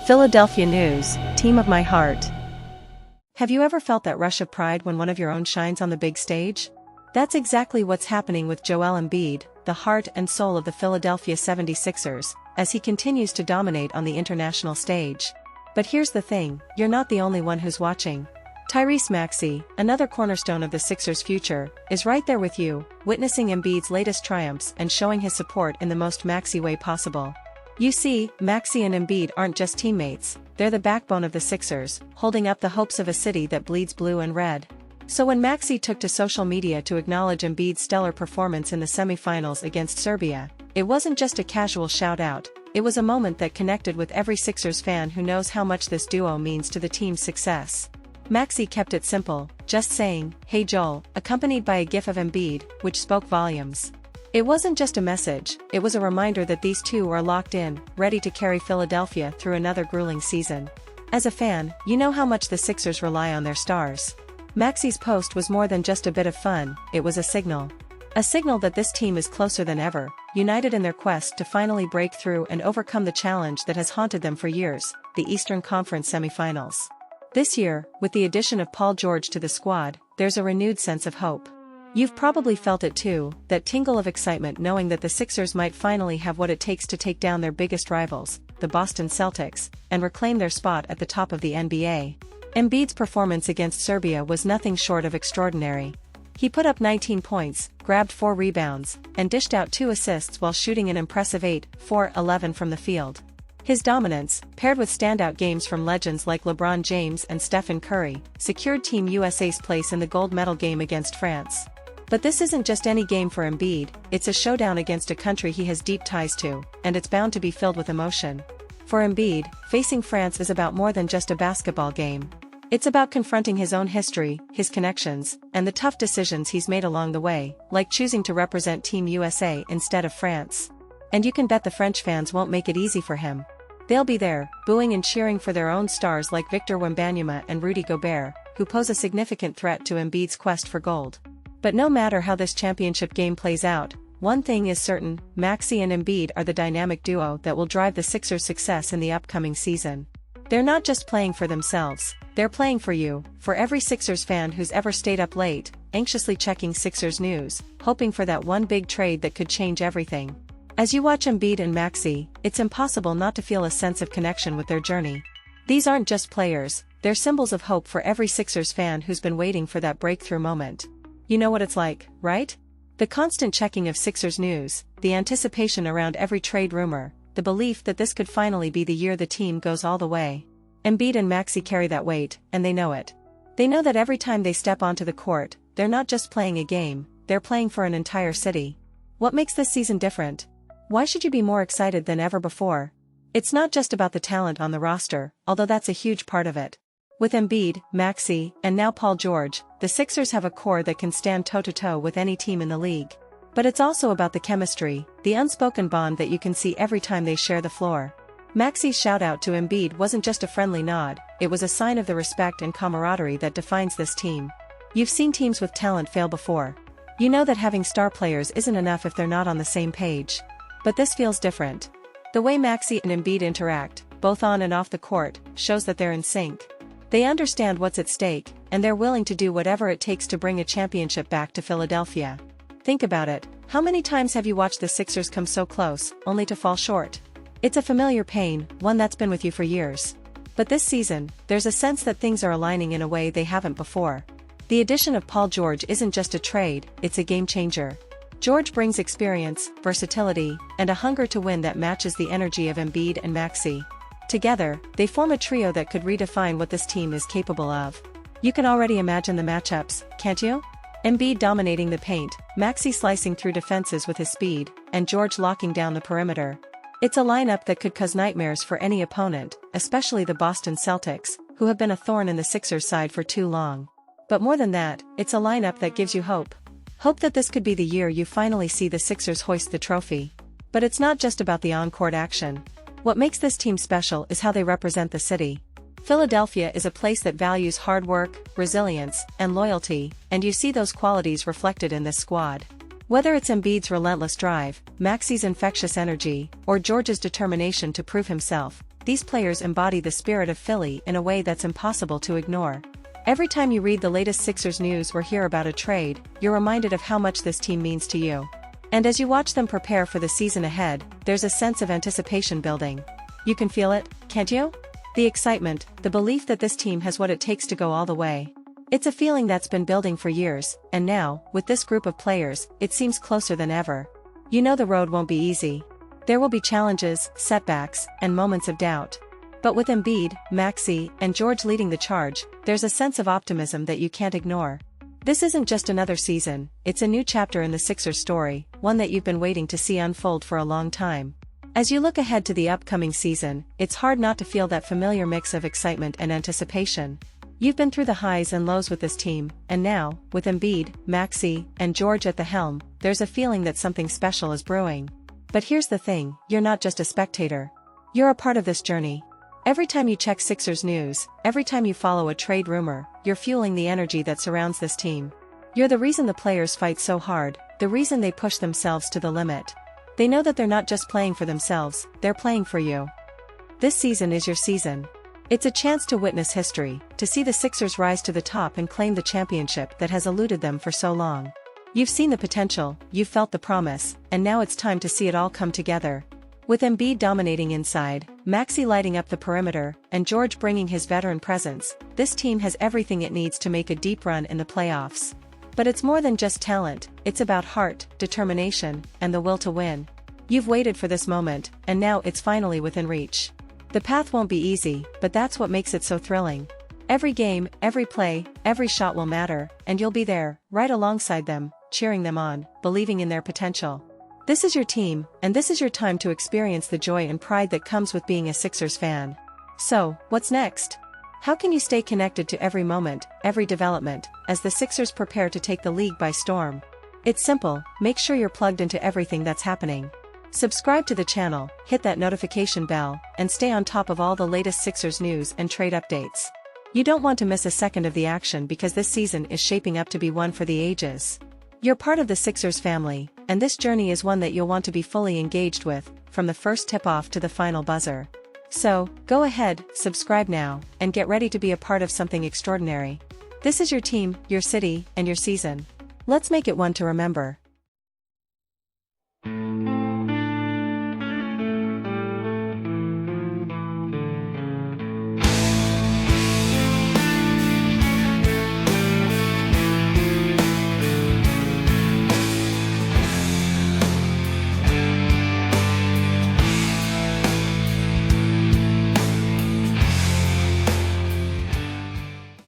Philadelphia news, team of my heart. Have you ever felt that rush of pride when one of your own shines on the big stage? That's exactly what's happening with Joel Embiid, the heart and soul of the Philadelphia 76ers, as he continues to dominate on the international stage. But here's the thing, you're not the only one who's watching. Tyrese Maxey, another cornerstone of the Sixers' future, is right there with you, witnessing Embiid's latest triumphs and showing his support in the most Maxey way possible. You see, Maxey and Embiid aren't just teammates, they're the backbone of the Sixers, holding up the hopes of a city that bleeds blue and red. So when Maxey took to social media to acknowledge Embiid's stellar performance in the semifinals against Serbia, it wasn't just a casual shout-out, it was a moment that connected with every Sixers fan who knows how much this duo means to the team's success. Maxey kept it simple, just saying, "Hey Joel," accompanied by a gif of Embiid, which spoke volumes. It wasn't just a message, it was a reminder that these two are locked in, ready to carry Philadelphia through another grueling season. As a fan, you know how much the Sixers rely on their stars. Maxey's post was more than just a bit of fun, it was a signal. A signal that this team is closer than ever, united in their quest to finally break through and overcome the challenge that has haunted them for years, the Eastern Conference semifinals. This year, with the addition of Paul George to the squad, there's a renewed sense of hope. You've probably felt it too, that tingle of excitement knowing that the Sixers might finally have what it takes to take down their biggest rivals, the Boston Celtics, and reclaim their spot at the top of the NBA. Embiid's performance against Serbia was nothing short of extraordinary. He put up 19 points, grabbed 4 rebounds, and dished out 2 assists while shooting an impressive 8-4-11 from the field. His dominance, paired with standout games from legends like LeBron James and Stephen Curry, secured Team USA's place in the gold medal game against France. But this isn't just any game for Embiid, it's a showdown against a country he has deep ties to, and it's bound to be filled with emotion. For Embiid, facing France is about more than just a basketball game. It's about confronting his own history, his connections, and the tough decisions he's made along the way, like choosing to represent Team USA instead of France. And you can bet the French fans won't make it easy for him. They'll be there, booing and cheering for their own stars like Victor Wembanyama and Rudy Gobert, who pose a significant threat to Embiid's quest for gold. But no matter how this championship game plays out, one thing is certain, Maxey and Embiid are the dynamic duo that will drive the Sixers' success in the upcoming season. They're not just playing for themselves, they're playing for you, for every Sixers fan who's ever stayed up late, anxiously checking Sixers news, hoping for that one big trade that could change everything. As you watch Embiid and Maxey, it's impossible not to feel a sense of connection with their journey. These aren't just players, they're symbols of hope for every Sixers fan who's been waiting for that breakthrough moment. You know what it's like, right? The constant checking of Sixers news, the anticipation around every trade rumor, the belief that this could finally be the year the team goes all the way. Embiid and Maxey carry that weight, and they know it. They know that every time they step onto the court, they're not just playing a game, they're playing for an entire city. What makes this season different? Why should you be more excited than ever before? It's not just about the talent on the roster, although that's a huge part of it. With Embiid, Maxey, and now Paul George, the Sixers have a core that can stand toe-to-toe with any team in the league. But it's also about the chemistry, the unspoken bond that you can see every time they share the floor. Maxey's shout-out to Embiid wasn't just a friendly nod, it was a sign of the respect and camaraderie that defines this team. You've seen teams with talent fail before. You know that having star players isn't enough if they're not on the same page. But this feels different. The way Maxey and Embiid interact, both on and off the court, shows that they're in sync. They understand what's at stake, and they're willing to do whatever it takes to bring a championship back to Philadelphia. Think about it, how many times have you watched the Sixers come so close, only to fall short? It's a familiar pain, one that's been with you for years. But this season, there's a sense that things are aligning in a way they haven't before. The addition of Paul George isn't just a trade, it's a game changer. George brings experience, versatility, and a hunger to win that matches the energy of Embiid and Maxey. Together, they form a trio that could redefine what this team is capable of. You can already imagine the matchups, can't you? Embiid dominating the paint, Maxey slicing through defenses with his speed, and George locking down the perimeter. It's a lineup that could cause nightmares for any opponent, especially the Boston Celtics, who have been a thorn in the Sixers' side for too long. But more than that, it's a lineup that gives you hope. Hope that this could be the year you finally see the Sixers hoist the trophy. But it's not just about the on-court action. What makes this team special is how they represent the city. Philadelphia is a place that values hard work, resilience, and loyalty, and you see those qualities reflected in this squad. Whether it's Embiid's relentless drive, Maxey's infectious energy, or George's determination to prove himself, these players embody the spirit of Philly in a way that's impossible to ignore. Every time you read the latest Sixers news or hear about a trade, you're reminded of how much this team means to you. And as you watch them prepare for the season ahead, there's a sense of anticipation building. You can feel it, can't you? The excitement, the belief that this team has what it takes to go all the way. It's a feeling that's been building for years, and now, with this group of players, it seems closer than ever. You know the road won't be easy. There will be challenges, setbacks, and moments of doubt. But with Embiid, Maxey, and George leading the charge, there's a sense of optimism that you can't ignore. This isn't just another season, it's a new chapter in the Sixers story, one that you've been waiting to see unfold for a long time. As you look ahead to the upcoming season, it's hard not to feel that familiar mix of excitement and anticipation. You've been through the highs and lows with this team, and now, with Embiid, Maxey, and George at the helm, there's a feeling that something special is brewing. But here's the thing, you're not just a spectator. You're a part of this journey. Every time you check Sixers news, every time you follow a trade rumor, you're fueling the energy that surrounds this team. You're the reason the players fight so hard, the reason they push themselves to the limit. They know that they're not just playing for themselves, they're playing for you. This season is your season. It's a chance to witness history, to see the Sixers rise to the top and claim the championship that has eluded them for so long. You've seen the potential, you've felt the promise, and now it's time to see it all come together. With Embiid dominating inside, Maxey lighting up the perimeter, and George bringing his veteran presence, this team has everything it needs to make a deep run in the playoffs. But it's more than just talent, it's about heart, determination, and the will to win. You've waited for this moment, and now it's finally within reach. The path won't be easy, but that's what makes it so thrilling. Every game, every play, every shot will matter, and you'll be there, right alongside them, cheering them on, believing in their potential. This is your team, and this is your time to experience the joy and pride that comes with being a Sixers fan. So, what's next? How can you stay connected to every moment, every development, as the Sixers prepare to take the league by storm? It's simple, make sure you're plugged into everything that's happening. Subscribe to the channel, hit that notification bell, and stay on top of all the latest Sixers news and trade updates. You don't want to miss a second of the action because this season is shaping up to be one for the ages. You're part of the Sixers family, and this journey is one that you'll want to be fully engaged with, from the first tip-off to the final buzzer. So, go ahead, subscribe now, and get ready to be a part of something extraordinary. This is your team, your city, and your season. Let's make it one to remember.